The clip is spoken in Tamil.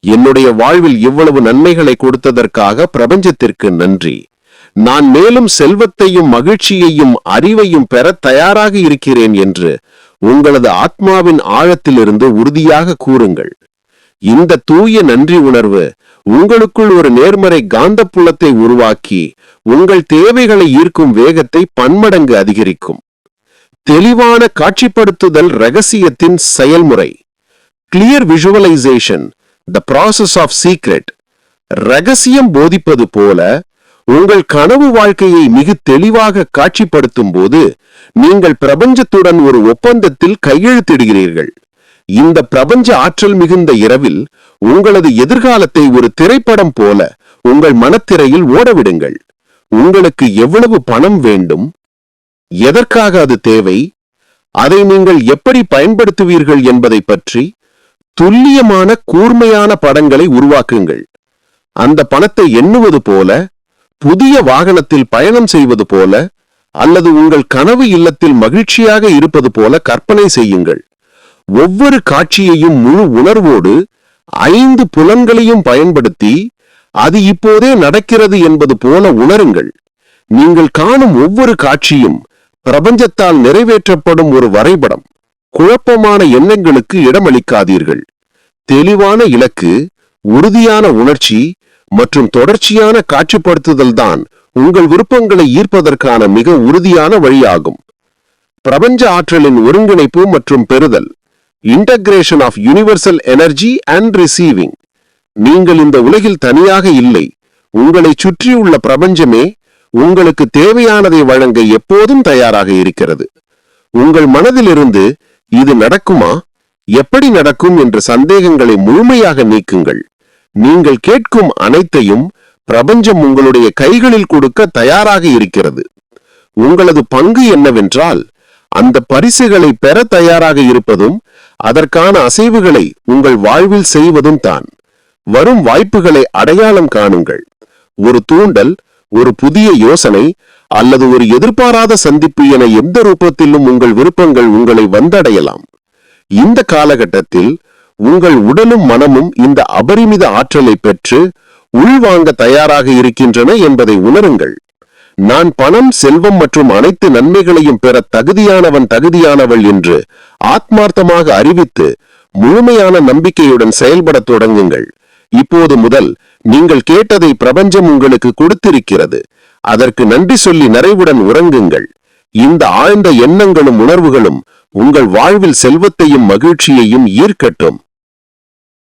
என்னுடைய வாழ்வில் இவ்வளவு நன்மைகளை கொடுத்ததற்காக பிரபஞ்சத்திற்கு நன்றி. நான் மேலும் செல்வத்தையும் மகிழ்ச்சியையும் அறிவையும் பெற தயாராக இருக்கிறேன் என்று உங்களது ஆத்மாவின் ஆழத்திலிருந்து உறுதியாக கூறுங்கள். இந்த தூய நன்றி உணர்வு உங்களுக்குள் ஒரு நேர்மறை காந்தப்புலத்தை உருவாக்கி உங்கள் தேவைகளை ஈர்க்கும் வேகத்தை பன்மடங்கு அதிகரிக்கும். தெளிவான காட்சிப்படுத்துதல் ரகசியத்தின் செயல்முறை. Clear visualisation, the process of secret. ரகசியம் போதிப்பது போல உங்கள் கனவு வாழ்க்கையை மிக தெளிவாக காட்சிப்படுத்தும் போது நீங்கள் பிரபஞ்சத்துடன் ஒரு ஒப்பந்தத்தில் கையெழுத்திடுகிறீர்கள். இந்த பிரபஞ்ச ஆற்றல் மிகுந்த இரவில் உங்களது எதிர்காலத்தை ஒரு திரைப்படம் போல உங்கள் மனத்திரையில் ஓடவிடுங்கள். உங்களுக்கு எவ்வளவு பணம் வேண்டும், எதற்காக அது தேவை, அதை நீங்கள் எப்படி பயன்படுத்துவீர்கள் என்பதை பற்றி துல்லியமான கூர்மையான படங்களை உருவாக்குங்கள். அந்த பணத்தை எண்ணுவது போல, புதிய வாகனத்தில் பயணம் செய்வது போல, அல்லது உங்கள் கனவு இல்லத்தில் மகிழ்ச்சியாக இருப்பது போல கற்பனை செய்யுங்கள். ஒவ்வொரு காட்சியையும் முழு உணர்வோடு 5 புலன்களையும் பயன்படுத்தி அது இப்போதே நடக்கிறது என்பது போல உணருங்கள். நீங்கள் காணும் ஒவ்வொரு காட்சியும் பிரபஞ்சத்தால் நிறைவேற்றப்படும் ஒரு வரைபடம். குழப்பமான எண்ணங்களுக்கு இடமளிக்காதீர்கள். தெளிவான இலக்கு, உறுதியான உணர்ச்சி மற்றும் தொடர்ச்சியான காட்சிப்படுத்துதல் தான் உங்கள் விருப்பங்களை ஈர்ப்பதற்கான மிக உறுதியான வழியாகும். பிரபஞ்ச ஆற்றலின் ஒருங்கிணைப்பு மற்றும் பெறுதல். Integration of universal energy and receiving. நீங்கள் இந்த உலகில் தனியாக இல்லை. உங்களை சுற்றியுள்ள பிரபஞ்சமே உங்களுக்கு தேவையானதை வழங்க எப்போதும் தயாராக இருக்கிறது. உங்கள் மனதிலிருந்து இது நடக்குமா, எப்படி நடக்கும் என்ற சந்தேகங்களை முழுமையாக நீக்குங்கள். நீங்கள் கேட்கும் அனைத்தையும் பிரபஞ்சம் உங்களுடைய கைகளில் கொடுக்க தயாராக இருக்கிறது. உங்களது பங்கு என்னவென்றால் அந்த பரிசுகளை பெற தயாராக இருப்பதும் அதற்கான அசைவுகளை உங்கள் வாழ்வில் செய்வதும் தான். வரும் வாய்ப்புகளை அடையாளம் காணுங்கள். ஒரு தூண்டல், ஒரு புதிய யோசனை அல்லது ஒரு எதிர்பாராத சந்திப்பு என எந்த ரூபத்திலும் உங்கள் விருப்பங்கள் உங்களை வந்தடையலாம். இந்த காலகட்டத்தில் உங்கள் உடலும் மனமும் இந்த அபரிமித ஆற்றலை பெற்று உள்வாங்க தயாராக இருக்கின்றன என்பதை உணருங்கள். நான் பணம், செல்வம் மற்றும் அனைத்து நன்மைகளையும் பெற தகுதியானவள் என்று ஆத்மார்த்தமாக அறிவித்து முழுமையான நம்பிக்கையுடன் செயல்பட தொடங்குங்கள். இப்போது முதல் நீங்கள் கேட்டதை பிரபஞ்சம் உங்களுக்கு கொடுத்திருக்கிறது. அதற்கு நன்றி சொல்லி நிறைவுடன் உறங்குங்கள். இந்த ஆழ்ந்த எண்ணங்களும் உணர்வுகளும் உங்கள் வாழ்வில் செல்வத்தையும் மகிழ்ச்சியையும் ஈர்க்கட்டும்.